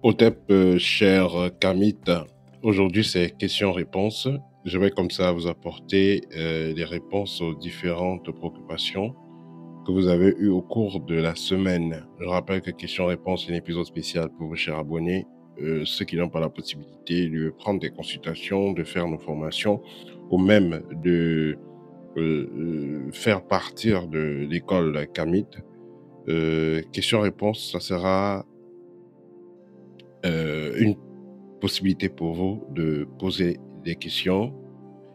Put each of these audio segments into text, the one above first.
Otep, cher Kamit, aujourd'hui c'est questions-réponses. Je vais comme ça vous apporter les réponses aux différentes préoccupations que vous avez eues au cours de la semaine. Je rappelle que questions-réponses est un épisode spécial pour vos chers abonnés, ceux qui n'ont pas la possibilité de prendre des consultations, de faire nos formations, ou même de faire partir de l'école Kamit. Questions-réponses, ça sera une possibilité pour vous de poser des questions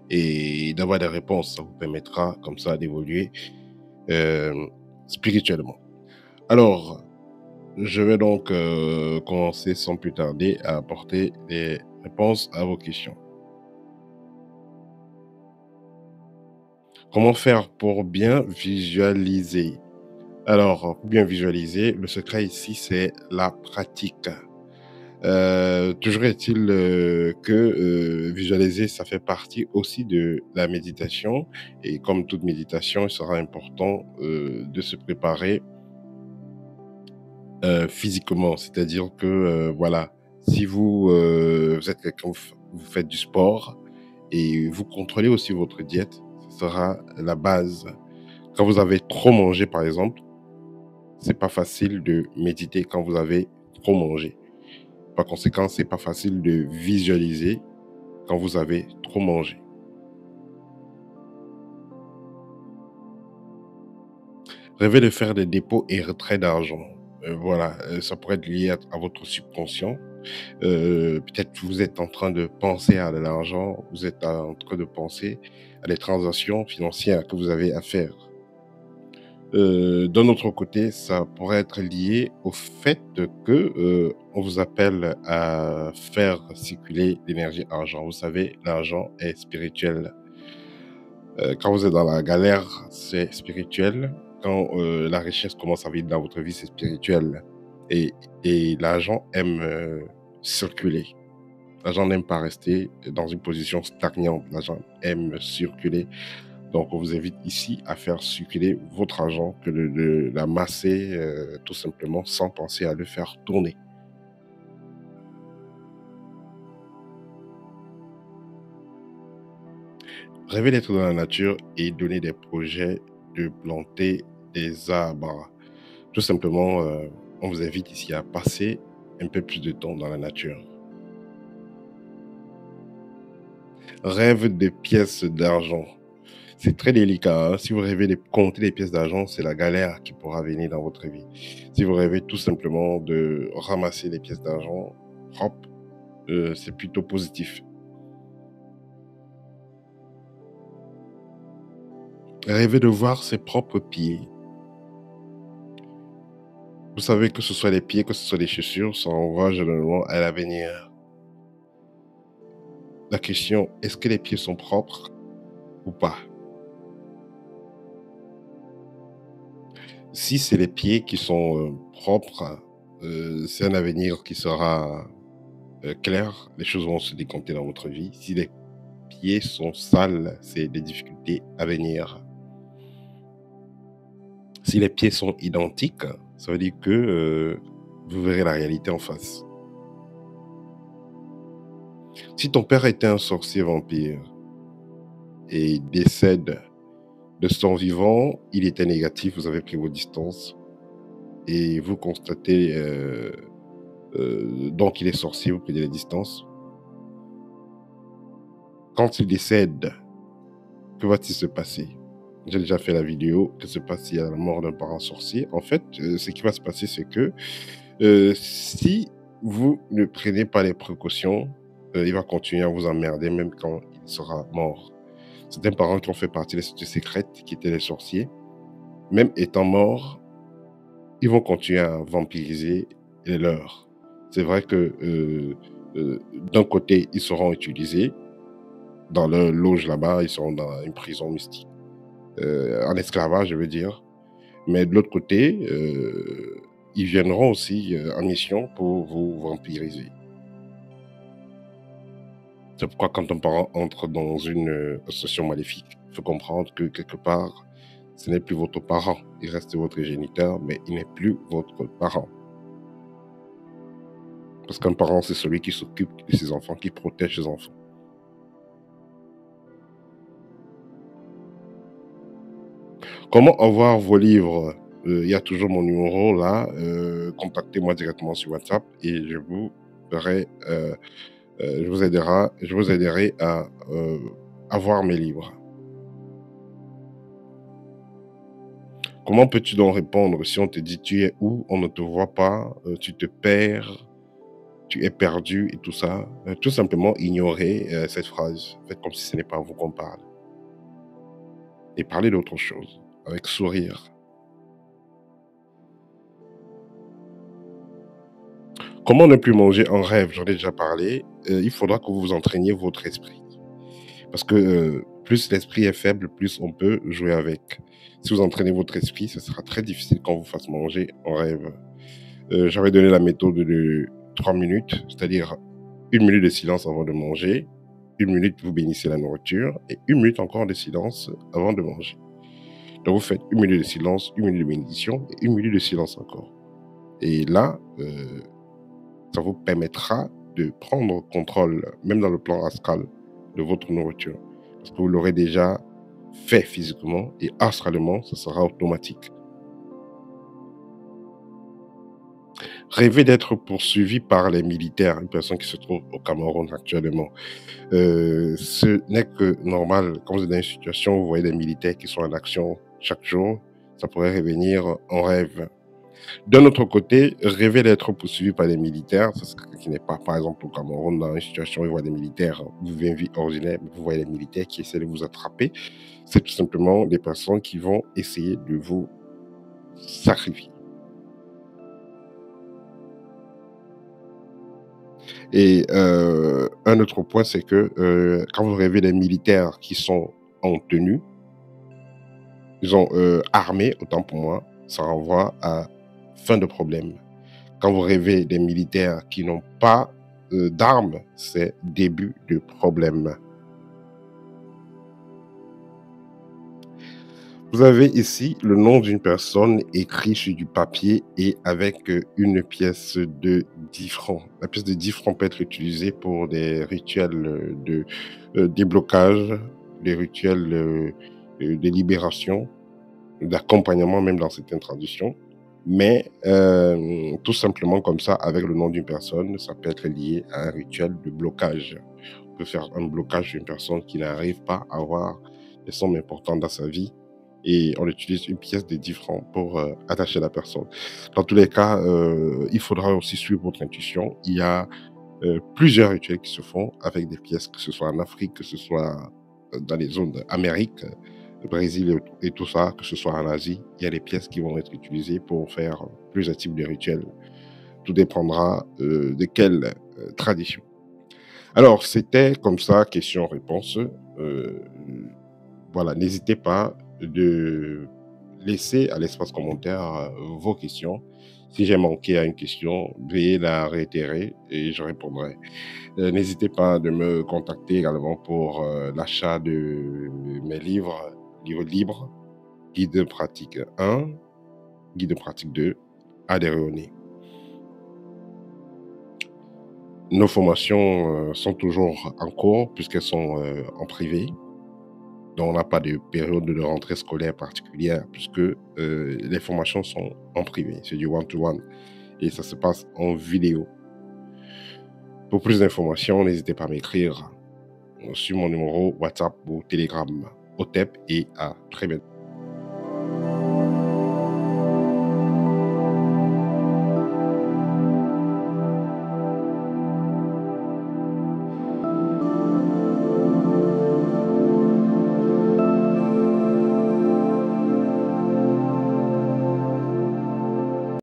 et d'avoir des réponses. Ça vous permettra comme ça d'évoluer euh, spirituellement. Alors, je vais donc commencer sans plus tarder à apporter des réponses à vos questions. Comment faire pour bien visualiser? Alors, pour bien visualiser, le secret ici, c'est la pratique. Toujours est-il que visualiser, ça fait partie aussi de la méditation. Et comme toute méditation, il sera important de se préparer physiquement. C'est-à-dire que, voilà, si vous êtes quelqu'un, vous faites du sport et vous contrôlez aussi votre diète, ce sera la base. Quand vous avez trop mangé, par exemple, c'est pas facile de méditer quand vous avez trop mangé. Par conséquent, c'est pas facile de visualiser quand vous avez trop mangé. Rêvez de faire des dépôts et retraits d'argent. Voilà, ça pourrait être lié à votre subconscient. Peut-être que vous êtes en train de penser à de l'argent, vous êtes en train de penser à des transactions financières que vous avez à faire. D'un autre côté, ça pourrait être lié au fait que on vous appelle à faire circuler l'énergie argent. Vous savez, l'argent est spirituel. Quand vous êtes dans la galère, c'est spirituel. Quand la richesse commence à venir dans votre vie, c'est spirituel. Et, et l'argent aime circuler. L'argent n'aime pas rester dans une position stagnante. L'argent aime circuler. Donc, on vous invite ici à faire circuler votre argent, que de l'amasser tout simplement sans penser à le faire tourner. Rêver d'être dans la nature et donner des projets de planter des arbres. Tout simplement, on vous invite ici à passer un peu plus de temps dans la nature. Rêve de pièces d'argent. C'est très délicat, hein. Si vous rêvez de compter des pièces d'argent, c'est la galère qui pourra venir dans votre vie. Si vous rêvez tout simplement de ramasser des pièces d'argent propres, c'est plutôt positif. Rêver de voir ses propres pieds. Vous savez que ce soit les pieds, que ce soit les chaussures, ça renvoie généralement à l'avenir. La question, est-ce que les pieds sont propres ou pas? Si c'est les pieds qui sont propres, c'est un avenir qui sera clair, les choses vont se décompter dans votre vie. Si les pieds sont sales, c'est des difficultés à venir. Si les pieds sont identiques, ça veut dire que vous verrez la réalité en face. Si ton père était un sorcier vampire et décède de son vivant, il était négatif, vous avez pris vos distances et vous constatez donc il est sorcier, vous prenez les distances. Quand il décède, que va-t-il se passer? J'ai déjà fait la vidéo. Que se passe s'il y a la mort d'un parent sorcier? En fait, ce qui va se passer, c'est que si vous ne prenez pas les précautions, il va continuer à vous emmerder même quand il sera mort. Certains parents qui ont fait partie des sociétés secrètes, qui étaient les sorciers, même étant morts, ils vont continuer à vampiriser les leurs. C'est vrai que d'un côté, ils seront utilisés dans leur loge là-bas, ils seront dans une prison mystique, en esclavage, je veux dire. Mais de l'autre côté, ils viendront aussi en mission pour vous vampiriser. C'est pourquoi quand un parent entre dans une association maléfique, il faut comprendre que quelque part, ce n'est plus votre parent. Il reste votre géniteur, mais il n'est plus votre parent. Parce qu'un parent, c'est celui qui s'occupe de ses enfants, qui protège ses enfants. Comment avoir vos livres? Il y a toujours mon numéro là. Contactez-moi directement sur WhatsApp et je vous ferai, je vous aiderai à avoir mes livres. Comment peux-tu donc répondre si on te dit tu es où, on ne te voit pas, tu te perds, tu es perdu et tout ça? Tout simplement ignorer cette phrase. Faites comme si ce n'est pas à vous qu'on parle. Et parler d'autre chose, avec sourire. Comment ne plus manger en rêve? J'en ai déjà parlé. Il faudra que vous entraîniez votre esprit. Parce que plus l'esprit est faible, plus on peut jouer avec. Si vous entraînez votre esprit, ce sera très difficile qu'on vous fasse manger en rêve. J'avais donné la méthode de 3 minutes, c'est-à-dire 1 minute de silence avant de manger, 1 minute vous bénissez la nourriture et 1 minute encore de silence avant de manger. Donc vous faites 1 minute de silence, 1 minute de bénédiction et 1 minute de silence encore. Et là, ça vous permettra de prendre contrôle, même dans le plan astral, de votre nourriture. Parce que vous l'aurez déjà fait physiquement et astralement, ça sera automatique. Rêver d'être poursuivi par les militaires, une personne qui se trouve au Cameroun actuellement, ce n'est que normal. Quand vous êtes dans une situation où vous voyez des militaires qui sont en action chaque jour, ça pourrait revenir en rêve. D'un autre côté, rêver d'être poursuivi par des militaires, c'est ce qui n'est pas, par exemple, au Cameroun, dans une situation où vous voyez des militaires, vous vivez une vie ordinaire, mais vous voyez des militaires qui essaient de vous attraper. C'est tout simplement des personnes qui vont essayer de vous sacrifier. Et un autre point, c'est que quand vous rêvez des militaires qui sont en tenue, ils ont armés, autant pour moi, ça renvoie à fin de problème. Quand vous rêvez des militaires qui n'ont pas d'armes, c'est début de problème. Vous avez ici le nom d'une personne écrit sur du papier et avec une pièce de 10 francs. La pièce de 10 francs peut être utilisée pour des rituels de déblocage, des rituels de libération, d'accompagnement même dans certaines traditions. Mais tout simplement comme ça, avec le nom d'une personne, ça peut être lié à un rituel de blocage. On peut faire un blocage d'une personne qui n'arrive pas à avoir des sommes importantes dans sa vie et on utilise une pièce de 10 francs pour attacher la personne. Dans tous les cas, il faudra aussi suivre votre intuition. Il y a plusieurs rituels qui se font avec des pièces, que ce soit en Afrique, que ce soit dans les zones d'Amérique, le Brésil et tout ça, que ce soit en Asie, il y a des pièces qui vont être utilisées pour faire plusieurs types de rituels. Tout dépendra de quelle tradition. Alors, c'était comme ça, question-réponse. Voilà, n'hésitez pas de laisser à l'espace commentaire vos questions. Si j'ai manqué à une question, veuillez la réitérer et je répondrai. N'hésitez pas de me contacter également pour l'achat de mes livres libres, guide pratique 1, guide pratique 2, adhérer au nez. Nos formations sont toujours en cours puisqu'elles sont en privé. Donc, on n'a pas de période de rentrée scolaire particulière puisque les formations sont en privé. C'est du one-to-one et ça se passe en vidéo. Pour plus d'informations, n'hésitez pas à m'écrire sur mon numéro WhatsApp ou Telegram, au TEP et à très bientôt.